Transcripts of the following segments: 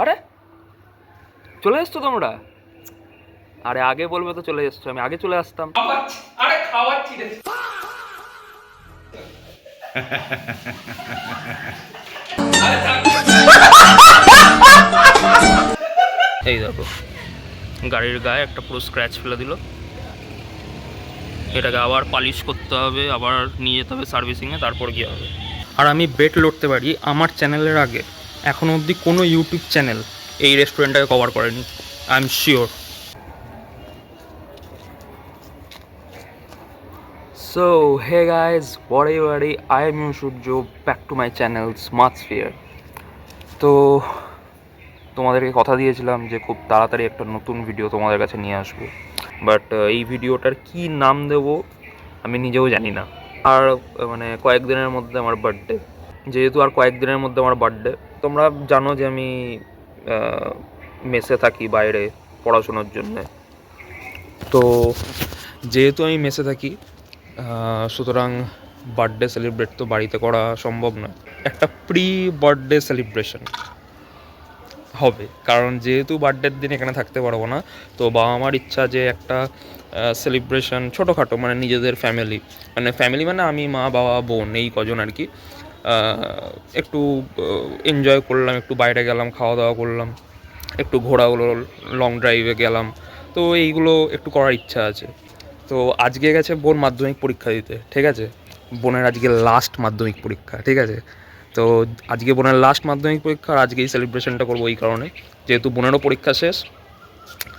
আরে চলে এসছো তোমরা? আরে আগে বলবে তো চলে এসছো, আমি আগে চলে আসতাম। আরে খাওয়াচ্ছি রে। এই দেখো গাড়ির গায়ে একটা পুরো স্ক্র্যাচ ফেলে দিল। এটাকে আবার পালিশ করতে হবে, আবার নিয়ে যেতে হবে সার্ভিসিংয়ে, তারপর গিয়ে হবে। আর আমি বেট লড়তে পারি আমার চ্যানেলের আগে এখনও অবধি কোনো ইউটিউব চ্যানেল এই রেস্টুরেন্টটাকে কভার করেনি, I am sure. So hey guys, what are you ready? I am Yusufjo, back to my channel Smart Sphere. তো তোমাদেরকে কথা দিয়েছিলাম যে খুব তাড়াতাড়ি একটা নতুন ভিডিও তোমাদের কাছে নিয়ে আসবো, বাট এই ভিডিওটার কি নাম দেব আমি নিজেও জানি না। আর মানে কয়েকদিনের মধ্যে আমার বার্থডে, যেহেতু আর কয়েকদিনের মধ্যে আমার বার্থডে, তোমরা জানো যে আমি মেসে থাকি বাইরে পড়াশোনার জন্যে। তো যেহেতু আমি মেসে থাকি সুতরাং বার্থডে সেলিব্রেট তো বাড়িতে করা সম্ভব নয়। একটা প্রি বার্থডে সেলিব্রেশন হবে, কারণ যেহেতু বার্থডের দিন এখানে থাকতে পারবো না, তো বাবা মার ইচ্ছা যে একটা সেলিব্রেশন ছোটোখাটো, মানে নিজেদের ফ্যামিলি মানে আমি, মা, বাবা, বোন, এই কজন আর কি, একটু এনজয় করলাম, একটু বাইরে গেলাম, খাওয়া দাওয়া করলাম, একটু ঘোরা হলো, লং ড্রাইভে গেলাম। তো এইগুলো একটু করার ইচ্ছা আছে। তো আজকে গেছে বোন মাধ্যমিক পরীক্ষা দিতে, ঠিক আছে, বোনের আজকে লাস্ট মাধ্যমিক পরীক্ষা, ঠিক আছে। তো আজকে বোনের লাস্ট মাধ্যমিক পরীক্ষা, আর আজকে এই সেলিব্রেশনটা করবো এই কারণে, যেহেতু বোনেরও পরীক্ষা শেষ,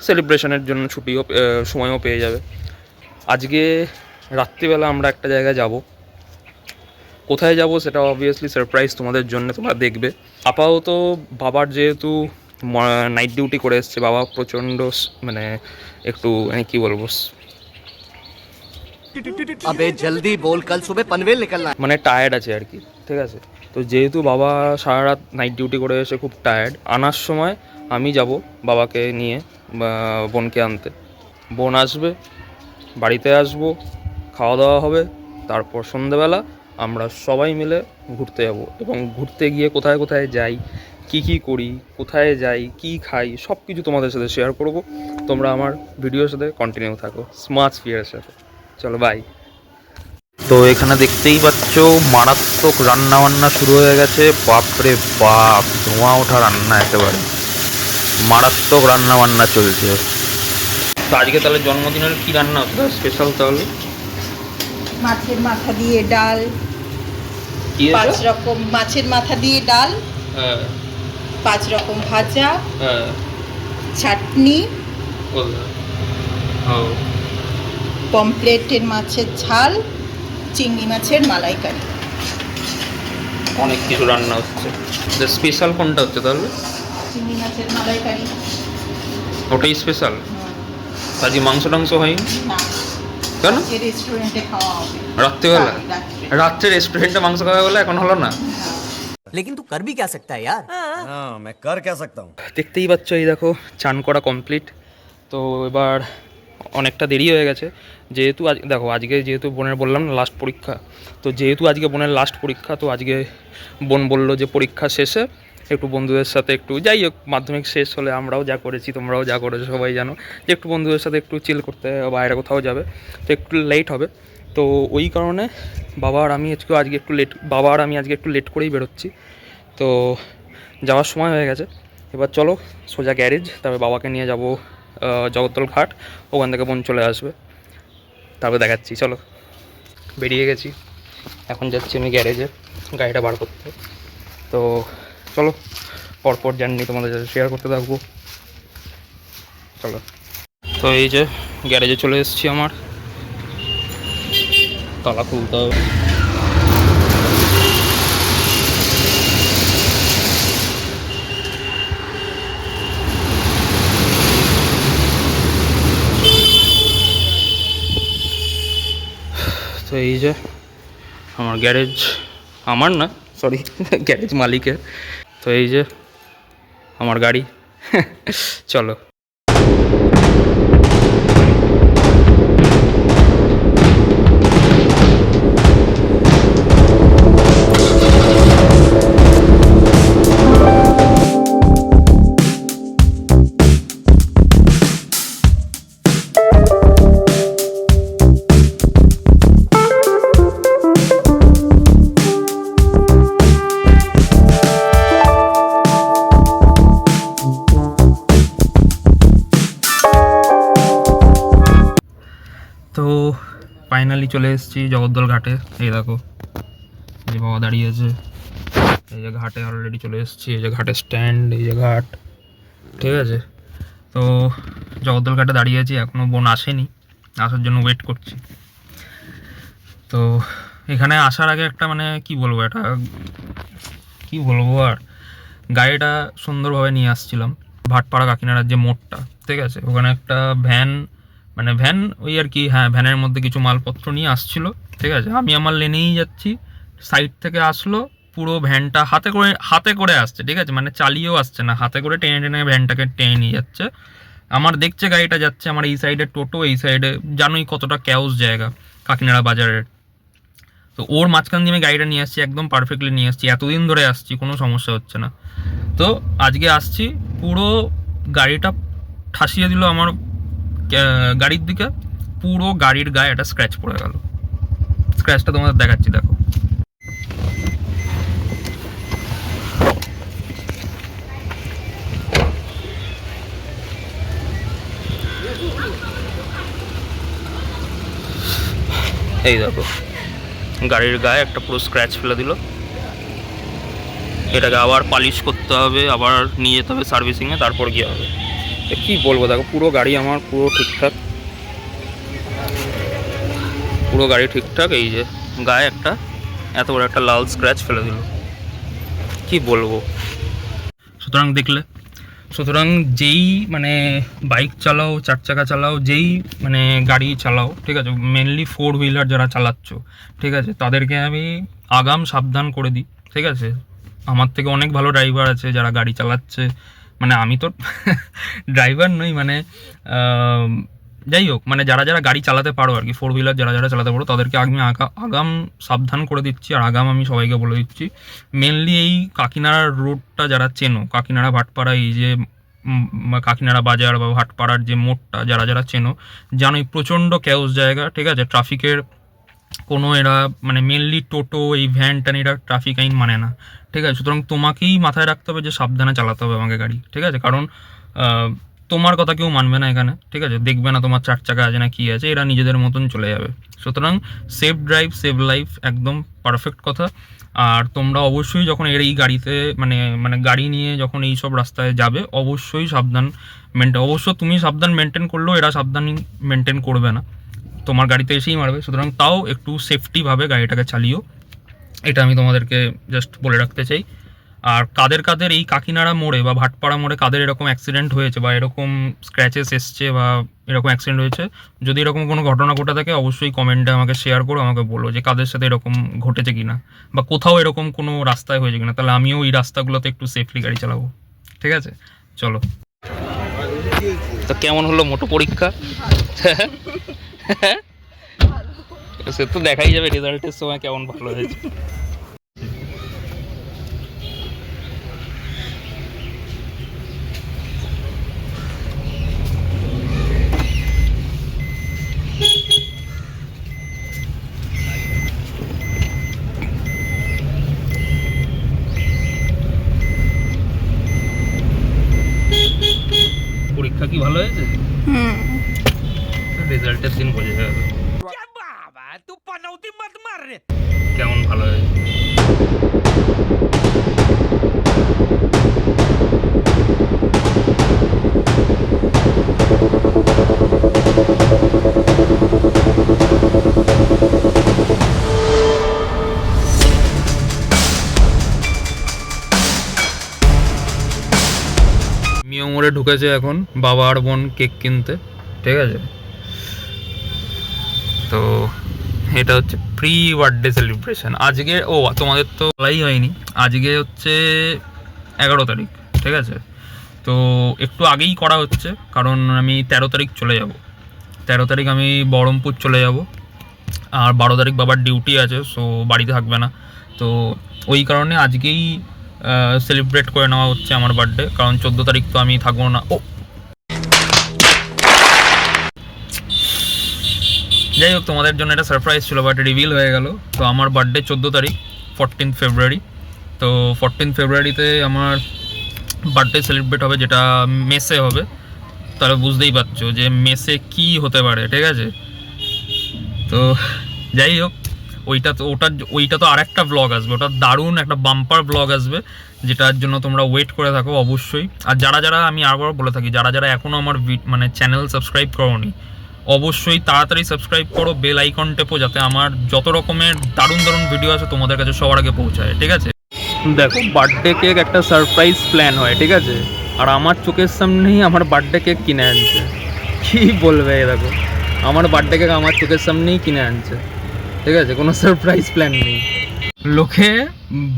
সেলিব্রেশনের জন্য ছুটিও সময়ও পেয়ে যাবে। আজকে রাত্রিবেলা আমরা একটা জায়গায় যাব, কোথায় যাব সেটা অবভিয়াসলি সারপ্রাইজ তোমাদের জন্য, তোমরা দেখবে। আপাতত বাবার যেহেতু নাইট ডিউটি করে এসছে, বাবা প্রচণ্ড মানে একটু কী বলবো, अबे जल्दी बोल, कल सुबह पनवेल निकलना है। মানে টায়ার্ড আছে আর কি, ঠিক আছে। তো যেহেতু বাবা সারা রাত নাইট ডিউটি করে এসে খুব টায়ার্ড, আনার সময় আমি যাব বাবাকে নিয়ে বোনকে আনতে। বোন আসবে, বাড়িতে আসবো, খাওয়া দাওয়া হবে, তারপর সন্ধেবেলা আমরা সবাই মিলে ঘুরতে যাব, এবং ঘুরতে গিয়ে কোথায় কোথায় যাই, কী কী করি, কোথায় যাই, কী খাই, সব কিছু তোমাদের সাথে শেয়ার করব। তোমরা আমার ভিডিওর সাথে কন্টিনিউ থাকো, স্মার্ট স্ফিয়ারের সাথে। চলো বাই। তো এখানে দেখতেই পাচ্ছ মারাত্মক রান্না বান্না শুরু হয়ে গেছে, বাপরে বাপ, ধোঁয়া ওঠা রান্না, একেবারে মারাত্মক রান্না বান্না চলছে। তো আজকে তাহলে জন্মদিনের কি রান্না হতো স্পেশাল? তাহলে মাছের মাথা দিয়ে ডাল, 5 রকম মাছের মাথা দিয়ে ডাল, 5 রকম ভাজা, চাটনি, পমপ্লেটের মাছের ঝাল, চিংড়ি মাছের মালাইকারি, অনেক কিছু রান্না হচ্ছে। স্পেশাল কোনটা হচ্ছে তাহলে? চিংড়ি মাছের মালাইকারি, ওটাই স্পেশাল। আজকে মাংস টাংস হয়নি না কেন? রেস্টুরেন্টে খাওয়া হবে রাত্রেবেলা? রাত্রে রেস্টুরেন্টে মাংস খাওয়া বলে এখন হলো না? लेकिन तू कर भी क्या सकता है यार? हाँ, मैं कर क्या सकता हूँ। দেখতেই পাচ্ছ, এই দেখো চান করা কমপ্লিট। তো এবার অনেকটা দেরি হয়ে গেছে, যেহেতু আজ দেখো আজকে যেহেতু বোনের বললাম না লাস্ট পরীক্ষা, তো যেহেতু আজকে বোনের লাস্ট পরীক্ষা, তো আজকে বোন বললো যে পরীক্ষা শেষে একটু বন্ধুদের সাথে একটু, যাই হোক মাধ্যমিক শেষ হলে আমরাও যা করেছি তোমরাও যা করেছো সবাই জানো, যে একটু বন্ধুদের সাথে একটু চিল করতে বাইরে কোথাও যাবে, তো একটু লেট হবে। তো ওই কারণে বাবা আর আমি আজকে একটু লেট করেই বেরোচ্ছি। তো যাওয়ার সময় হয়ে গেছে, এবার চলো সোজা গ্যারেজ, তারপরে বাবাকে নিয়ে যাব জগদ্দল ঘাট, ওখান থেকে বোন চলে আসবে, তারপরে দেখাচ্ছি। চলো বেরিয়ে গেছি, এখন যাচ্ছি আমি গ্যারেজে গাড়িটা বার করতে। তো চলো পরপর জার্নি তোমাদের সাথে শেয়ার করতে থাকবো, চলো। তো এই যে গ্যারেজে চলে এসেছি, আমার তালা খুলতে হবে। তো এই যে আমার গ্যারেজ, আমার না সরি গ্যারেজ মালিকের। তো এই যে আমার গাড়ি, চলো। ফাইনালি চলে এসেছি জগদ্দল ঘাটে। এই দেখো এই যে বাবা দাঁড়িয়েছে, এই যে ঘাটে অলরেডি চলে এসেছি। এই যে ঘাটে স্ট্যান্ড, এই যে ঘাট, ঠিক আছে। তো জগদ্দল ঘাটে দাঁড়িয়ে আছি, এখনও বোন আসেনি, আসার জন্য ওয়েট করছি। তো এখানে আসার আগে একটা মানে কি বলবো, এটা কি বলবো আর, গাড়িটা সুন্দরভাবে নিয়ে আসছিলাম ভাটপাড়া কাকিনাড়ার যে মোড়টা, ঠিক আছে, ওখানে একটা ভ্যান, মানে ভ্যান ওই আর কি, হ্যাঁ ভ্যানের মধ্যে কিছু মালপত্র নিয়ে আসছিল, ঠিক আছে। আমি আমার লেনেই যাচ্ছি, সাইড থেকে আসলো, পুরো ভ্যানটা হাতে করে আসছে, ঠিক আছে, মানে চালিয়েও আসছে না, হাতে করে টেনে টেনে ভ্যানটাকে টেনে নিয়ে যাচ্ছে। আমার দেখছে গাড়িটা যাচ্ছে, আমার এই সাইডে টোটো, এই সাইডে জানোই কতটা ক্যাওস জায়গা কাকিনাড়া বাজারের। তো ওর মাঝখান দিয়ে আমি গাড়িটা নিয়ে আসছি, একদম পারফেক্টলি নিয়ে আসছি, এতদিন ধরে আসছি, কোনো সমস্যা হচ্ছে না। তো আজকে আসছি, পুরো গাড়িটা ঠাসিয়ে দিল আমার গাড়ির দিকে, পুরো গাড়ির গায়ে একটা স্ক্র্যাচ পড়ে গেল। স্ক্র্যাচটা তোমাদের দেখাচ্ছি, দেখো। এই দেখো গাড়ির গায়ে একটা পুরো স্ক্র্যাচ ফেলে দিল। এটাকে আবার পালিশ করতে হবে, আবার নিয়ে যেতে হবে সার্ভিসিংয়ে, তারপর গিয়ে হবে। কি বলবো, দেখো পুরো গাড়ি আমার পুরো ঠিকঠাক, পুরো গাড়ি ঠিকঠাক। এই যে গায়ে একটা এত বড় একটা লাল স্ক্র্যাচ ফেলে দিল, কি বলবো। সুতরাং যেই মানে বাইক চালাও, চার চাকা চালাও, যেই মানে গাড়ি চালাও, ঠিক আছে, মেনলি 4 হুইলার যারা চালাচ্ছ, ঠিক আছে, তাদেরকে আমি আগাম সাবধান করে দিই, ঠিক আছে। আমার থেকে অনেক ভালো ড্রাইভার আছে যারা গাড়ি চালাচ্ছে, মানে আমি তো ড্রাইভার নই, মানে যাই হোক, মানে যারা যারা গাড়ি চালাতে পারো আর কি, 4 হুইলার যারা যারা চালাতে পারো, তাদেরকে আমি আগাম সাবধান করে দিচ্ছি, আর আগাম আমি সবাইকে বলে দিচ্ছি। মেনলি এই কাকিনাড়ার রোডটা যারা চেনো, কাকিনাড়া ভাটপাড়া, এই যে কাকিনাড়া বাজার বা ভাটপাড়ার যে মোড়টা যারা যারা চেনো, জানোই প্রচণ্ড ক্যাওস জায়গা, ঠিক আছে। ট্রাফিকের কোনো এরা মানে মেনলি টোটো, এই ভ্যান ট্যান, এরা ট্রাফিক আইন মানে না, ঠিক আছে। সুতরাং তোমাকেই মাথায় রাখতে হবে যে সাবধানে চালাতে হবে আমাকে গাড়ি, ঠিক আছে। কারণ তোমার কথা কেউ মানবে না এখানে, ঠিক আছে, দেখবে না তোমার 4 চাকা আছে না কি আছে, এরা নিজেদের মতন চলে যাবে। সুতরাং সেফ ড্রাইভ সেভ লাইফ, একদম পারফেক্ট কথা। আর তোমরা অবশ্যই যখন এই গাড়িতে মানে গাড়ি নিয়ে যখন এই সব রাস্তায় যাবে, অবশ্যই সাবধান অবশ্য তুমি সাবধান মেনটেন করলেও এরা সাবধান মেনটেন করবে না, তোমার গাড়িতে এসেই মারবে। সুতরাং তাও একটু সেফটিভাবে গাড়িটাকে চালিও, এটা আমি তোমাদেরকে জাস্ট বলে রাখতে চাই। আর কাদের কাদের এই কাকিনাড়া মোড়ে বা ভাটপাড়া মোড়ে কাদের এরকম অ্যাক্সিডেন্ট হয়েছে বা এরকম স্ক্র্যাচেস এসছে বা এরকম অ্যাক্সিডেন্ট হয়েছে, যদি এরকম কোনো ঘটনা ঘটে থাকে, অবশ্যই কমেন্টে আমাকে শেয়ার করো, আমাকে বলো যে কাদের সাথে এরকম ঘটেছে কিনা, বা কোথাও এরকম কোনো রাস্তায় হয়েছে কিনা, তাহলে আমিও এই রাস্তাগুলোতে একটু সেফলি গাড়ি চালাবো, ঠিক আছে। চলো, তো কেমন হলো মোটো পরীক্ষা? সে তো দেখাই যাবে রেজাল্টের সময় কেমন ভালো হয়েছে। পরীক্ষা কি ভালো হয়েছে? রেজাল্টের দিন বোঝা যাবে কেমন ভালো হয়েছে। মিও মোড়ে ঢুকেছে এখন বাবা আর বোন কেক কিনতে, ঠিক আছে। তো এটা হচ্ছে প্রি বার্থডে সেলিব্রেশন আজকে। ও তোমাদের তো বলাই হয়নি, আজকে হচ্ছে 11 তারিখ, ঠিক আছে। তো একটু আগেই করা হচ্ছে, কারণ আমি 13 তারিখ চলে যাব। 13 তারিখ আমি বহরমপুর চলে যাব, আর 12 তারিখ বাবার ডিউটি আছে, সো বাড়িতে থাকবে না। তো ওই কারণে আজকেই সেলিব্রেট করে নেওয়া হচ্ছে আমার বার্থডে, কারণ 14 তারিখ তো আমি থাকবো না। ও যাই হোক, তোমাদের জন্য এটা সারপ্রাইজ ছিল, বাট রিভিল হয়ে গেল। তো আমার বার্থডে 14 তারিখ, 14 ফেব্রুয়ারি। তো 14 ফেব্রুয়ারিতে আমার বার্থডে সেলিব্রেট হবে, যেটা মেসে হবে। তাহলে বুঝতেই পারছো যে মেসে কি হতে পারে, ঠিক আছে। তো যাই হোক, ওইটা তো আরেকটা ব্লগ আসবে, ওটা দারুণ একটা বাম্পার ব্লগ আসবে, যেটার জন্য তোমরা ওয়েট করে থাকো অবশ্যই। আর যারা আমি আবার বলে থাকি, যারা এখনও আমার মানে চ্যানেল সাবস্ক্রাইব করোনি, অবশ্যই তাড়াতাড়ি সাবস্ক্রাইব করো, বেল আইকন টেপো, যাতে আমার যত রকমের দারুণ দারুণ ভিডিও আছে তোমাদের কাছে সবার আগে পৌঁছায়, ঠিক আছে? দেখো, বার্থডে কেক একটা সারপ্রাইজ প্ল্যান হয়, ঠিক আছে? আর আমার চোখের সামনেই আমার বার্থডে কেক কিনে আনছে, কি বলবে? দেখো, আমার বার্থডে কেক আমার চোখের সামনেই কিনে আনছে, ঠিক আছে? কোনো সারপ্রাইজ প্ল্যান নেই। লোকে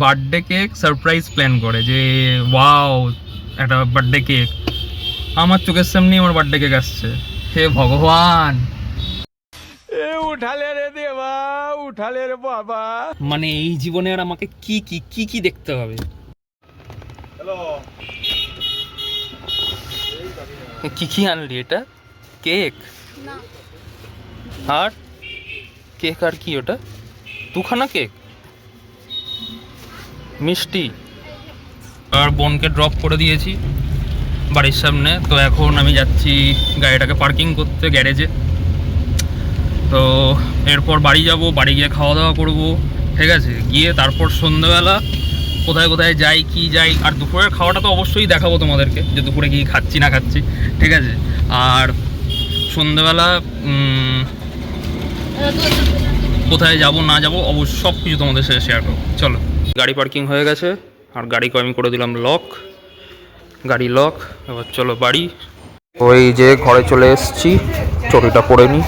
বার্থডে কেক সারপ্রাইজ প্ল্যান করে যে ওয়াও একটা বার্থডে কেক, আমার চোখের সামনেই আমার বার্থডে কেক আসছে, হে ভগবান! উঠালে রে দেবা, উঠালে রে বাবা। মানে এই জীবনে আর আমাকে কি কি কি কি দেখতে হবে? কি কি আনলি? এটা কেক আর কেক আর কি ওটা? দুখানা কেক, মিষ্টি। আর বোনকে ড্রপ করে দিয়েছি বাড়ির সামনে, তো এখন আমি যাচ্ছি গাড়িটাকে পার্কিং করতে গ্যারেজে। তো এরপর বাড়ি যাব, বাড়ি গিয়ে খাওয়া দাওয়া করবো, ঠিক আছে? গিয়ে তারপর সন্ধ্যেবেলা কোথায় কোথায় যাই কি যাই, আর দুপুরের খাওয়াটা তো অবশ্যই দেখাবো তোমাদেরকে, যে দুপুরে কি খাচ্ছি না খাচ্ছি, ঠিক আছে? আর সন্ধ্যেবেলা কোথায় যাব না যাব অবশ্য সব কিছু তোমাদের সাথে শেয়ার করবো। চলো, গাড়ি পার্কিং হয়ে গেছে, আর গাড়িকে আমি করে দিলাম লক, গাড়ি লক। এবার চলো বাড়ি। ওই যে ঘরে চলে এসেছি, চটিটা পরে নি।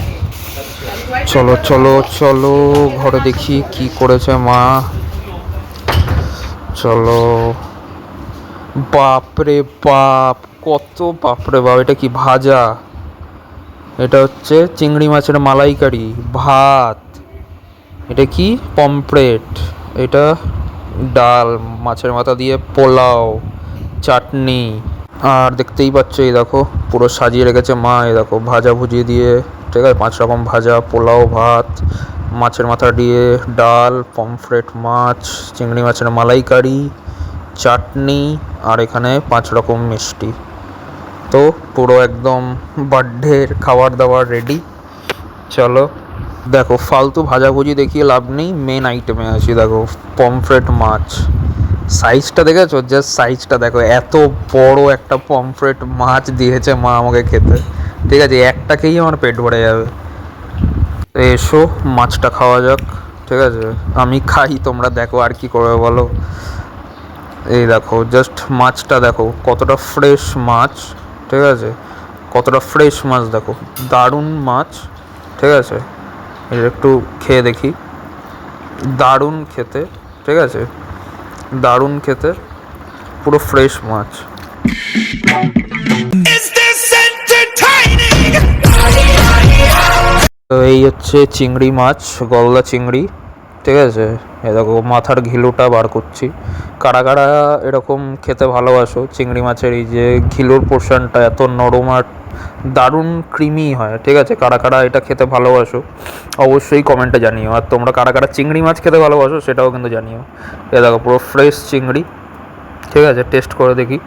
চলো চলো চলো ঘরে দেখি কি করেছে মা। চলো, বাপরে বাপ, কত বাপরে বাপ! এটা কি ভাজা? এটা হচ্ছে চিংড়ি মাছের মালাইকারি, ভাত। এটা কি পমফ্রেট, এটা ডাল, মাছের মাথা দিয়ে পোলাও, চাটনি। আর দেখতেই পাচ্ছ, এই দেখো পুরো সাজিয়ে রেখেছে মা, এই দেখো ভাজা ভুজি দিয়ে, ঠিক আছে? 5 রকম ভাজা, পোলাও, ভাত, মাছের মাথা দিয়ে ডাল, পমফ্রেট মাছ, চিংড়ি মাছের মালাইকারি, চাটনি, আর এখানে 5 রকম মিষ্টি। তো পুরো একদম বার্থডের খাবার দাবার রেডি। চলো, দেখো ফালতু ভাজাভুজি দেখিয়ে লাভ নেই, মেন আইটেমে আছি। দেখো পমফ্রেট মাছ, সাইজটা দেখেছো? জাস্ট সাইজটা দেখো, এত বড় একটা পমফ্রেট মাছ দিয়েছে মা আমাকে খেতে, ঠিক আছে? একটা খেয়েই আমার পেট ভরে যাবে। তো এসো মাছটা খাওয়া যাক, ঠিক আছে? আমি খাই, তোমরা দেখো আর কি করবে বলো। এই দেখো জাস্ট মাছটা দেখো, কতটা ফ্রেশ মাছ, ঠিক আছে? কতটা ফ্রেশ মাছ দেখো, দারুণ মাছ, ঠিক আছে? এটা একটু খেয়ে দেখি, দারুণ খেতে, ঠিক আছে? দারুণ খেতে, পুরো ফ্রেশ মাছ। তো এই হচ্ছে চিংড়ি মাছ, গলদা চিংড়ি, ঠিক আছে? এ দেখো মাথার ঘিলুটা বার করছি। কারা কারা এরকম খেতে ভালোবাসো, চিংড়ি মাছের এই যে ঘিলুর পোর্শনটা এত নরম আর দারুণ ক্রিমি হয়, ঠিক আছে? কারা কারা এটা খেতে ভালোবাসো অবশ্যই কমেন্টে জানিও। আর তোমরা কারা কারা চিংড়ি মাছ খেতে ভালোবাসো সেটাও কিন্তু জানিও। এ দেখো পুরো ফ্রেশ চিংড়ি, ঠিক আছে? টেস্ট করে দেখি।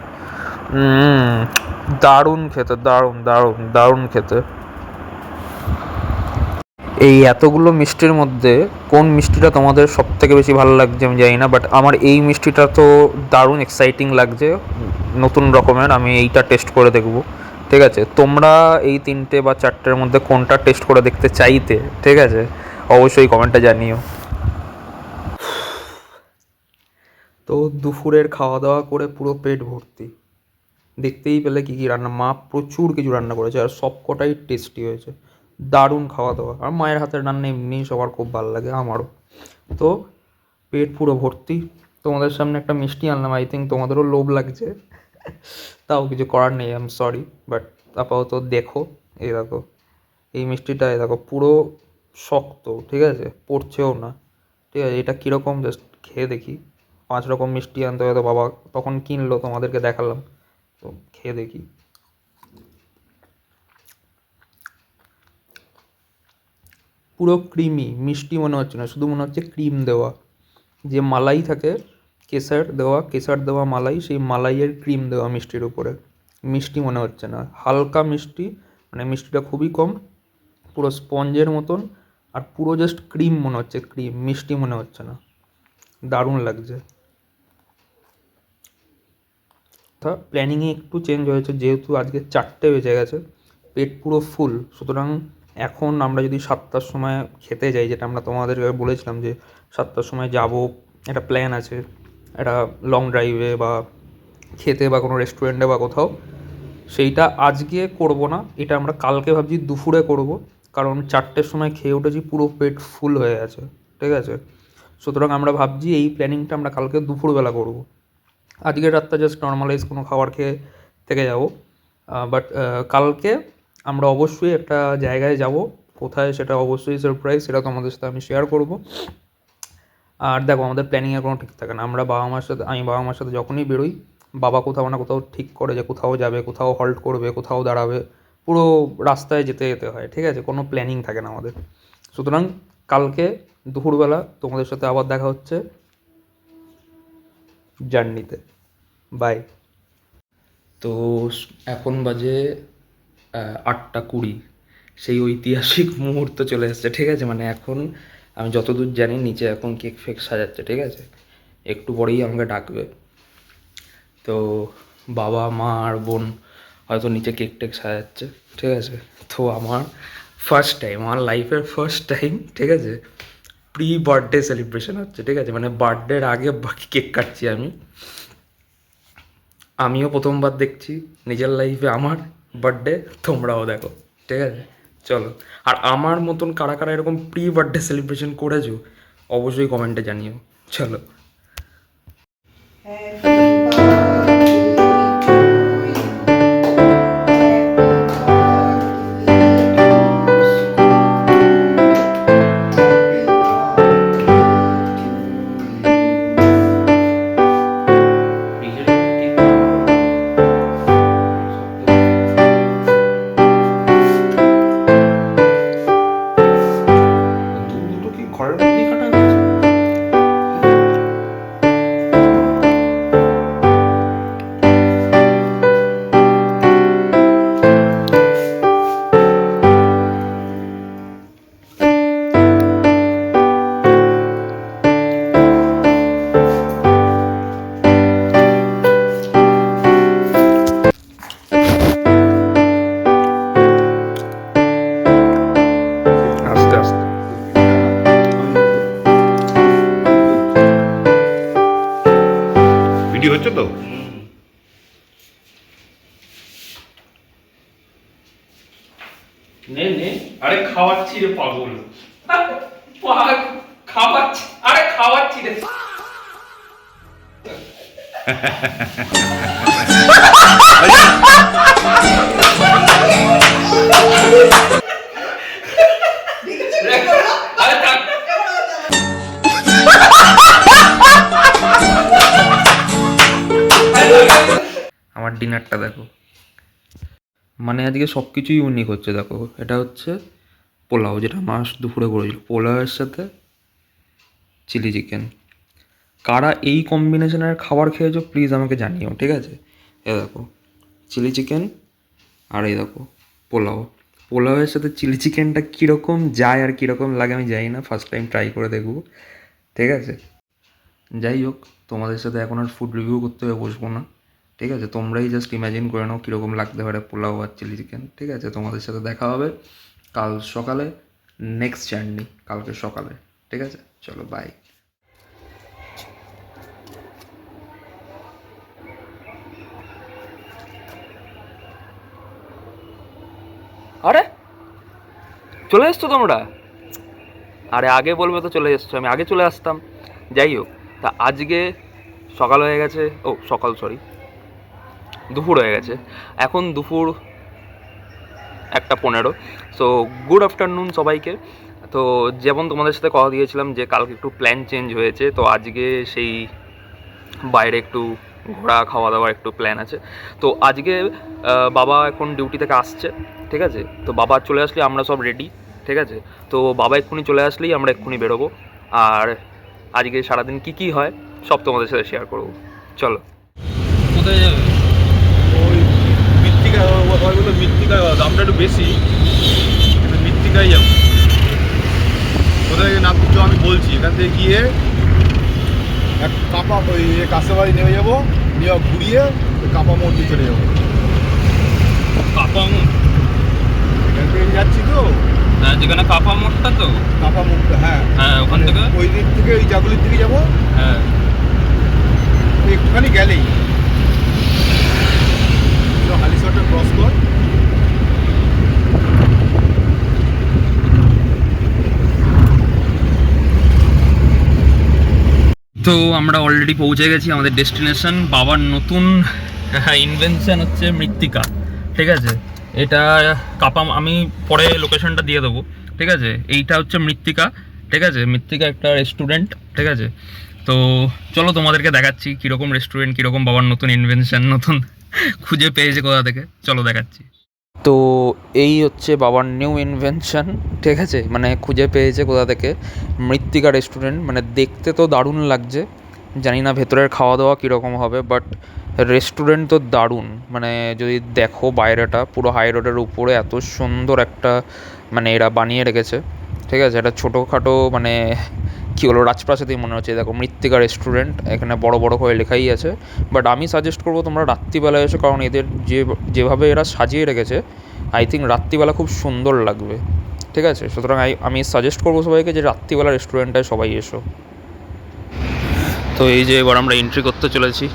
দারুণ খেতে, দারুণ দারুণ দারুণ খেতে। এই এতগুলো মিষ্টির মধ্যে কোন মিষ্টিটা তোমাদের সব থেকে বেশি ভালো লাগছে আমি জানি না, বাট আমার এই মিষ্টিটা তো দারুণ এক্সাইটিং লাগছে, নতুন রকমের। আমি এইটা টেস্ট করে দেখব, ঠিক আছে? তোমরা এই 3টে বা 4টের মধ্যে কোনটা টেস্ট করে দেখতে চাইতে, ঠিক আছে? অবশ্যই কমেন্টে জানিও। তো দুপুরের খাওয়া দাওয়া করে পুরো পেট ভর্তি। দেখতেই পেলে কী কী রান্না, মা প্রচুর কিছু রান্না করেছে, আর সব কটাই টেস্টি হয়েছে, দারুণ খাওয়া দাওয়া। আর মায়ের হাতের রান্না এমনিই সবার খুব ভালো লাগে, আমারও। তো পেট পুরো ভর্তি। তোমাদের সামনে একটা মিষ্টি আনলাম, আই থিঙ্ক তোমাদেরও লোভ লাগছে, তাও কিছু করার নেই, আই এম সরি, বাট আপাতত দেখো। এই দেখো এই মিষ্টিটা, এই দেখো পুরো শক্ত, ঠিক আছে? পড়ছেও না, ঠিক আছে? এটা কীরকম জাস্ট খেয়ে দেখি। 5 রকম মিষ্টি আনতে হয়তো বাবা তখন কিনলো, তোমাদেরকে দেখালাম, তো খেয়ে দেখি। পুরো ক্রিমি, মিষ্টি মনে হচ্ছে না, শুধু মনে হচ্ছে ক্রিম দেওয়া, যে মালাই থাকে, কেসার দেওয়া মালাই, সেই মালাইয়ের ক্রিম দেওয়া মিষ্টির উপরে। মিষ্টি মনে হচ্ছে না, হালকা মিষ্টি, মানে মিষ্টিটা খুবই কম, পুরো স্পঞ্জের মতন। আর পুরো জাস্ট ক্রিম মনে হচ্ছে, ক্রিম, মিষ্টি মনে হচ্ছে না, দারুণ লাগছে। তা প্ল্যানিংয়ে একটু চেঞ্জ হয়েছে, যেহেতু আজকে 4টে বেজে গেছে, পেট পুরো ফুল, সুতরাং এখন আমরা যদি 7টার সময় খেতে যাই, যেটা আমরা তোমাদেরকে বলেছিলাম যে 7টার সময় যাব, একটা প্ল্যান আছে, একটা লং ড্রাইভে বা খেতে বা কোনো রেস্টুরেন্টে বা কোথাও, সেইটা আজকে করব না, এটা আমরা কালকে ভাবছি দুপুরে করব, কারণ 4টের সময় খেয়ে উঠেছি, পুরো পেট ফুল হয়ে আছে, ঠিক আছে। সুতরাং আমরা ভাবছি এই প্ল্যানিংটা আমরা কালকে দুপুরবেলা করব। আজকের রাতটা জাস্ট নর্মালাইজ কোনো খাবার খেয়ে থেকে যাব, বাট কালকে আমরা অবশ্যই একটা জায়গায় যাব, কোথায় সেটা অবশ্যই সারপ্রাইজ, সেটা তোমাদের সাথে আমি শেয়ার করব। আর দেখো, আমাদের প্ল্যানিংয়ের কোনো ঠিক থাকে না, আমি বাবা মার সাথে যখনই বেরোই, বাবা কোথাও না কোথাও ঠিক করে যে কোথাও যাবে, কোথাও হল্ট করবে, কোথাও দাঁড়াবে, পুরো রাস্তায় যেতে যেতে হয়, ঠিক আছে, কোনো প্ল্যানিং থাকে না আমাদের। সুতরাং কালকে দুপুরবেলা তোমাদের সাথে আবার দেখা হচ্ছে জার্নিতে। বাই। তো এখন বাজে 8টা 20, সেই ঐতিহাসিক মুহূর্ত চলে এসেছে, ঠিক আছে। মানে এখন আমি যতদূর জানি নিচে এখন কেক ফেক সাজাচ্ছে, ঠিক আছে, একটু পরেই আমাকে ডাকবে। তো বাবা মা আর বোন হয়তো নিচে কেক টেক সাজাচ্ছে, ঠিক আছে। তো আমার ফার্স্ট টাইম, আমার লাইফের ফার্স্ট টাইম, ঠিক আছে, প্রি বার্থডে সেলিব্রেশন হচ্ছে, ঠিক আছে, মানে বার্থডের আগে বাকি কেক কাটছি আমিও প্রথমবার দেখছি নিজের লাইফে আমার বার্থডে, তোমরাও দেখো, ঠিক আছে, চলো। আর আমার মতন কারা কারা এরকম প্রি বার্থডে সেলিব্রেশন করেছো অবশ্যই কমেন্টে জানিও, চলো। দুটো কি ঘরের মধ্যেই কাটা হচ্ছে? আস্তে আস্তে। ভিডিও হচ্ছে তো? নে নে, আরে খাওয়াচ্ছি রে পাগল, খাওয়াচ্ছি, আরে খাওয়াচ্ছি রে। আরে থাক। আমার ডিনারটা দেখো, মানে আজকে সব কিছুই ইউনিক হচ্ছে। দেখো, এটা হচ্ছে পোলাও, যেটা মাস দুপুরে করেছিল, পোলাওয়ের সাথে চিলি চিকেন। কারা এই কম্বিনেশনের খাবার খেয়েছো প্লিজ আমাকে জানিও, ঠিক আছে। এ দেখো চিলি চিকেন, আর এই দেখো পোলাও। পোলাওয়ের সাথে চিলি চিকেনটা কীরকম যায় আর কীরকম লাগে আমি জানি না, ফার্স্ট টাইম ট্রাই করে দেখবো, ঠিক আছে। যাই হোক, তোমাদের সাথে এখন আর ফুড রিভিউ করতে হবে বসবো না, ঠিক আছে। তোমরাই জাস্ট ইমাজিন করে নাও কীরকম লাগতে পারে পোলাও আর চিলি চিকেন, ঠিক আছে। তোমাদের সাথে দেখা হবে কাল সকালে, নেক্সট জার্নি কালকে সকালে, ঠিক আছে, চলো বাই। আরে চলে এসছো তোমরা? আরে আগে বলবে তো চলে এসছো, আমি আগে চলে আসতাম। যাই হোক, তা আজকে সকাল হয়ে গেছে, দুপুর হয়ে গেছে, এখন দুপুর 1টা 15। সো গুড আফটারনুন সবাইকে। তো যেমন তোমাদের সাথে কথা দিয়েছিলাম যে কালকে একটু প্ল্যান চেঞ্জ হয়েছে, তো আজকে সেই বাইরে একটু ঘোরা খাওয়া দাওয়ার একটু প্ল্যান আছে। তো আজকে বাবা এখন ডিউটি থেকে আসছে, ঠিক আছে। তো বাবা চলে আসলে আমরা সব রেডি, ঠিক আছে। তো বাবা এক্ষুনি চলে আসলেই আমরা এক্ষুনি বেরোবো, আর আজকে সারাদিন কী কী হয় সব তোমাদের সাথে শেয়ার করবো, চলো। কোথায় যাবে? ওই মৃত্তিকা, ওইগুলো মৃত্তিকা দামটা একটু বেশি, কিন্তু মৃত্তিকাই যাবো। চ আমি বলছি এখান থেকে গিয়ে এক কাপা ওই কাঁচাবাড়ি নেমে যাবো, নিয়ে ঘুরিয়ে ওই কাপা মোড় দিয়ে চলে যাবো। কাপাম, এখান থেকে যাচ্ছি তো, হ্যাঁ যেখানে কাপা মোড়টা তো, কাপা মোড়টা, হ্যাঁ হ্যাঁ ওখান থেকে, ওই দিক থেকে ওই জাগুলির দিকে যাবো, হ্যাঁ একটুখানি গেলেই হালিশহরটা ক্রস কর। তো আমরা অলরেডি পৌঁছে গেছি আমাদের ডেস্টিনেশন। বাবার নতুন ইনভেনশন হচ্ছে মৃত্তিকা, ঠিক আছে। এটা কাপাম, আমি পরে লোকেশনটা দিয়ে দেবো, ঠিক আছে। এইটা হচ্ছে মৃত্তিকা, ঠিক আছে। মৃত্তিকা একটা রেস্টুরেন্ট, ঠিক আছে। তো চলো তোমাদেরকে দেখাচ্ছি কীরকম রেস্টুরেন্ট, কীরকম বাবার নতুন ইনভেনশন, নতুন খুঁজে পেয়েছে কোথা থেকে, চলো দেখাচ্ছি। তো এই হচ্ছে বাবার নিউ ইনভেনশন, ঠিক আছে, মানে খুঁজে পেয়েছে কোথা থেকে, মৃত্তিকা রেস্টুরেন্ট। মানে দেখতে তো দারুণ লাগছে, জানি না ভেতরের খাওয়া দাওয়া কীরকম হবে, বাট রেস্টুরেন্ট তো দারুণ। মানে যদি দেখো বাইরেটা, পুরো হাই রোডের উপরে এত সুন্দর একটা মানে এরা বানিয়ে রেখেছে, ঠিক আছে। এটা ছোটোখাটো মানে কী হলো, রাজপ্রাসাদই মনে হচ্ছে। দেখো মৃত্তিকা রেস্টুরেন্ট, এখানে বড় বড় করে লেখাই আছে। বাট আমি সাজেস্ট করবো তোমরা রাত্রিবেলায় এসো, কারণ এদের যেভাবে এরা সাজিয়ে রেখেছে, আই থিঙ্ক রাত্রিবেলা খুব সুন্দর লাগবে, ঠিক আছে। সুতরাং আমি সাজেস্ট করবো সবাইকে যে রাত্রিবেলা রেস্টুরেন্টটায় সবাই এসো। তো এই যে এবার আমরা এন্ট্রি করতে চলেছি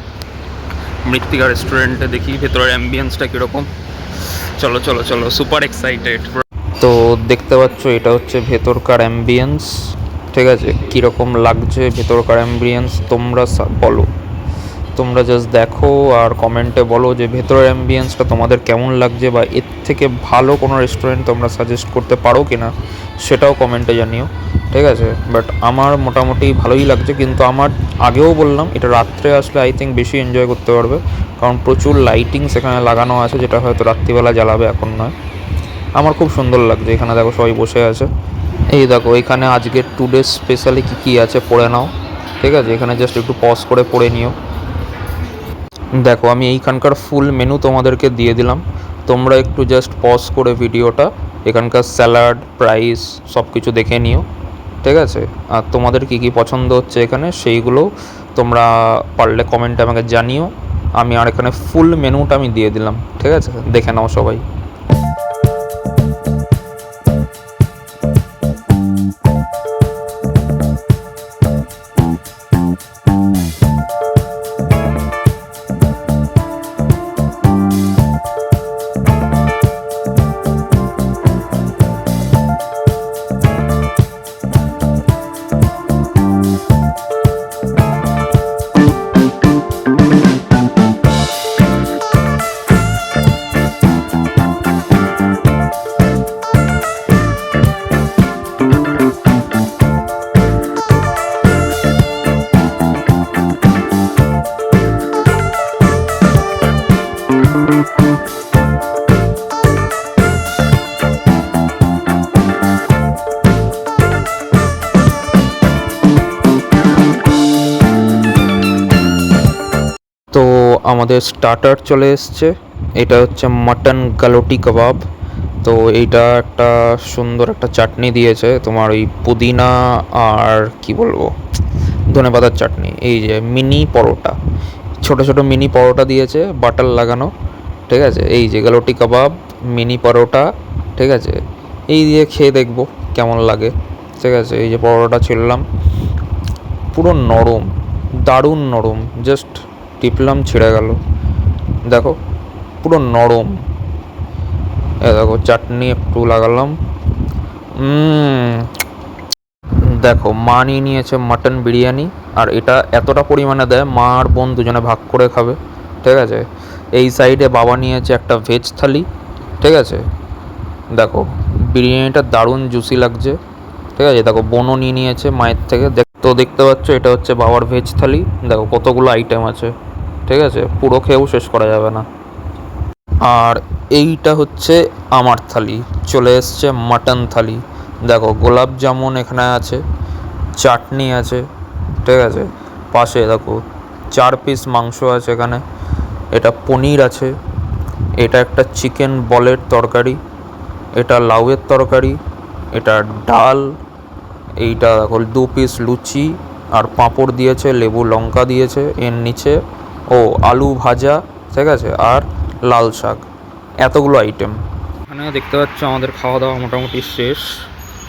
মৃত্তিকা রেস্টুরেন্টে, দেখি ভেতরের অ্যাম্বিয়েন্সটা কীরকম। চলো চলো চলো, সুপার এক্সাইটেড। তো দেখতে পাচ্ছ এটা হচ্ছে ভেতরকার অ্যাম্বিয়েন্স, ঠিক আছে। কীরকম লাগছে ভেতরকার অ্যাম্বিয়েন্স তোমরা বলো, তোমরা জাস্ট দেখো আর কমেন্টে বলো যে ভেতরের অ্যাম্বিয়েন্সটা তোমাদের কেমন লাগছে, বা এর থেকে ভালো কোনো রেস্টুরেন্ট তোমরা সাজেস্ট করতে পারো কি না সেটাও কমেন্টে জানিও, ঠিক আছে। বাট আমার মোটামুটি ভালোই লাগছে, কিন্তু আমার আগেও বললাম এটা রাত্রে আসলে আই থিঙ্ক বেশি এনজয় করতে পারবে, কারণ প্রচুর লাইটিং সেখানে লাগানো আছে, যেটা হয়তো রাত্রিবেলা জ্বালাবে, এখন নয়। আমার খুব সুন্দর লাগছে। এখানে দেখো সবাই বসে আছে, এই দেখো এখানে আজকের টুডে স্পেশালি কী কী আছে পড়ে নাও, ঠিক আছে। এখানে জাস্ট একটু পজ করে পড়ে নিও। দেখো আমি এইখানকার ফুল মেনু তোমাদেরকে দিয়ে দিলাম, তোমরা একটু জাস্ট পজ করে ভিডিওটা এখানকার স্যালাড, প্রাইস সব কিছু দেখে নিও, ঠিক আছে। আর তোমাদের কী কী পছন্দ হচ্ছে এখানে সেইগুলো তোমরা পারলে কমেন্টে আমাকে জানিও। আমি আর এখানে ফুল মেনুটা আমি দিয়ে দিলাম, ঠিক আছে, দেখে নাও সবাই। তো আমাদের স্টার্টার চলে এসছে, এটা হচ্ছে মাটন গালোটি কাবাব। তো এইটা একটা সুন্দর একটা চাটনি দিয়েছে, তোমার ওই পুদিনা আর কি বলবো ধনেপাতার চাটনি। এই যে মিনি পরোটা, ছোট ছোট মিনি পরোটা দিয়েছে বাটার লাগানো, ঠিক আছে। এই যে গালোটি কাবাব, মিনি পরোটা, ঠিক আছে। এই দিয়ে খেয়ে দেখবো কেমন লাগে, ঠিক আছে। এই যে পরোটা ছিললাম, পুরো নরম, দারুণ নরম, জাস্ট টিপলাম ছিঁড়ে গেল, দেখো পুরো নরম। দেখো চাটনি একটু লাগালাম, দেখো মা নিয়েছে মাটন বিরিয়ানি, আর এটা এতটা পরিমাণে দেয় মা আর বোন দুজনে ভাগ করে খাবে, ঠিক আছে। এই সাইডে বাবা নিয়েছে একটা ভেজ থালি, ঠিক আছে। দেখো বিরিয়ানিটা দারুণ জুসি লাগছে, ঠিক আছে। দেখো বোনও নিয়েছে মায়ের থেকে। তো দেখতে পাচ্ছ এটা হচ্ছে বাবার ভেজ থালি, দেখো কতগুলো আইটেম আছে, ঠিক আছে, পুরো খেয়েও শেষ করা যাবে না। আর এইটা হচ্ছে আমার থালি, চলে এসছে মাটন থালি। দেখো গোলাপ জামুন এখানে আছে, চাটনি আছে, ঠিক আছে। পাশে দেখো 4 পিস মাংস আছে এখানে, এটা পনির আছে, এটা একটা চিকেন বলের তরকারি, এটা লাউয়ের তরকারি, এটা ডাল, এইটা দেখো 2 পিস লুচি আর পাঁপড় দিয়েছে, লেবু লঙ্কা দিয়েছে এর নিচে, ও আলু ভাজা, ঠিক আছে, আর লাল শাক, এতগুলো আইটেম। এখানে দেখতে পাচ্ছ আমাদের খাওয়া দাওয়া মোটামুটি শেষ,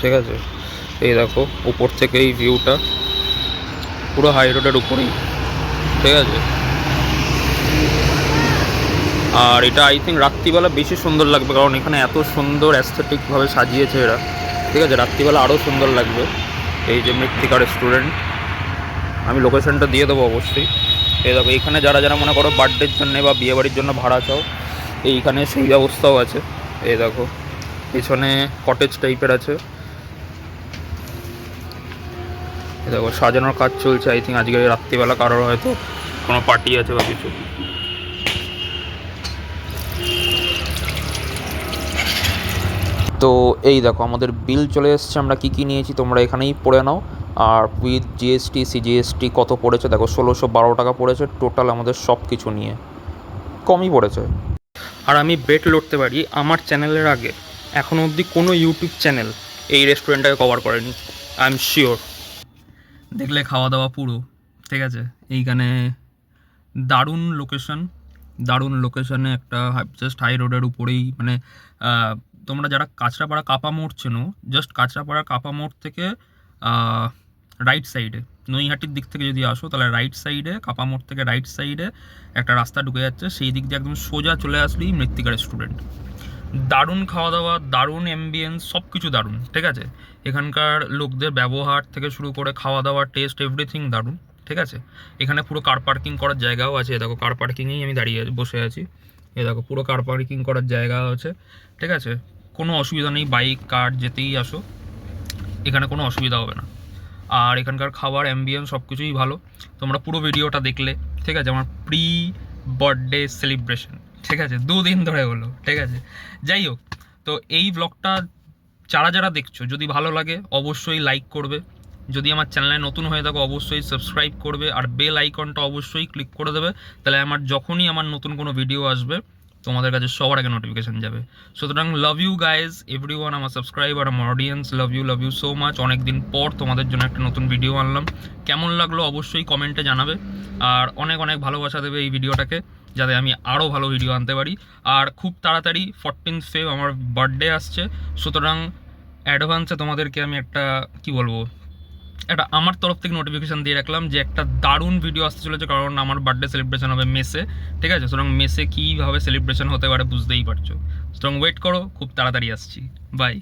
ঠিক আছে। এই দেখো উপর থেকে এই ভিউটা পুরো হাই রোডের উপরেই, ঠিক আছে। আর এটা আই থিঙ্ক রাত্রিবেলা বেশি সুন্দর লাগবে, কারণ এখানে এত সুন্দর অ্যাস্থেটিকভাবে সাজিয়েছে এরা, ঠিক আছে। রাত্রিবেলা আরও সুন্দর লাগবে। এই যে মৃত্তিকা রেস্টুরেন্ট, আমি লোকেশনটা দিয়ে দেবো অবশ্যই। এই দেখো এখানে যারা যারা মনে করো বার্থডের জন্য বা বিয়েবাড়ির জন্য ভাড়া চাও, এইখানে সেই ব্যবস্থাও আছে। এই দেখো পিছনে কটেজ টাইপের আছে, এই দেখো সাজানোর কাজ চলছে। আই থিঙ্ক আজকে রাত্রিবেলা কারোর হয়তো কোনো পার্টি আছে বা কিছু। তো এই দেখো আমাদের বিল চলে এসছে, আমরা কী কী নিয়েছি তোমরা এখানেই পড়ে নাও। আর উইথ জিএসটি সিজিএসটি কত পড়েছে দেখো, 1612 টাকা পড়েছে টোটাল আমাদের সব কিছু নিয়ে, কমই পড়েছে। আর আমি বেট লড়তে পারি আমার চ্যানেলের আগে এখনও অবধি কোনো ইউটিউব চ্যানেল এই রেস্টুরেন্টটাকে কভার করেনি, আই এম শিওর। দেখলে খাওয়া দাওয়া পুরো, ঠিক আছে। এইখানে দারুণ লোকেশনে একটা জাস্ট হাই রোডের উপরেই, মানে তোমরা যারা কাঁচরাপাড়া কাপা মোড় চেনো, জাস্ট কাঁচরাপাড়া কাপা মোড় থেকে রাইট সাইডে নৈহাটির দিক থেকে যদি আসো তাহলে রাইট সাইডে, কাপা মোড় থেকে রাইট সাইডে একটা রাস্তা ঢুকে যাচ্ছে, সেই দিক দিয়ে একদম সোজা চলে আসলেই মৃত্তিকা রেস্টুরেন্ট। দারুণ খাওয়া দাওয়া, দারুণ অ্যাম্বিয়েন্স, সব কিছু দারুণ, ঠিক আছে। এখানকার লোকদের ব্যবহার থেকে শুরু করে খাওয়া দাওয়া, টেস্ট, এভরিথিং দারুণ, ঠিক আছে। এখানে পুরো কার পার্কিং করার জায়গাও আছে, দেখো কার পার্কিংয়েই আমি দাঁড়িয়ে বসে আছি। এ দেখো পুরো কার পার্কিং করার জায়গাও আছে, ঠিক আছে। কোনো অসুবিধা নেই, বাইক কার যেতেই আসো, এখানে কোনো অসুবিধা হবে না। আর এখানকার খাবার, অ্যাম্বিয়েন্স সব কিছুই ভালো। তোমরা পুরো ভিডিওটা দেখলে, ঠিক আছে, আমার প্রি বার্থডে সেলিব্রেশন, ঠিক আছে, 2 দিন ধরে হলো, ঠিক আছে। যাই হোক, তো এই ব্লগটা যারা যারা দেখছো যদি ভালো লাগে অবশ্যই লাইক করবে, যদি আমার চ্যানেলে নতুন হয়ে থাকো অবশ্যই সাবস্ক্রাইব করবে, আর বেল আইকনটা অবশ্যই ক্লিক করে দেবে, তাহলে যখনই আমার নতুন কোনো ভিডিও আসবে তোমাদের কাছে সবার আগে নোটিফিকেশান যাবে। সুতরাং লাভ ইউ গাইজ এভরিওয়ান, আমার সাবস্ক্রাইবার, আমার audience, love you so much. অনেকদিন পর তোমাদের জন্য একটা নতুন ভিডিও আনলাম, কেমন লাগলো অবশ্যই কমেন্টে জানাবে, আর অনেক অনেক ভালোবাসা দেবে এই ভিডিওটাকে, যাতে আমি আরও ভালো ভিডিও আনতে পারি। আর খুব তাড়াতাড়ি 14 ফেব্রুয়ারি আমার বার্থডে আসছে, সুতরাং অ্যাডভান্সে তোমাদেরকে আমি একটা একটা আমার তরফ থেকে নোটিফিকেশান দিয়ে রাখলাম যে একটা দারুণ ভিডিও আসতে চলেছে, কারণ আমার বার্থডে সেলিব্রেশন হবে মেসে, ঠিক আছে। সুতরাং মেসে কীভাবে সেলিব্রেশন হতে পারে বুঝতেই পারছো, সুতরাং ওয়েট করো, খুব তাড়াতাড়ি আসছি, বাই।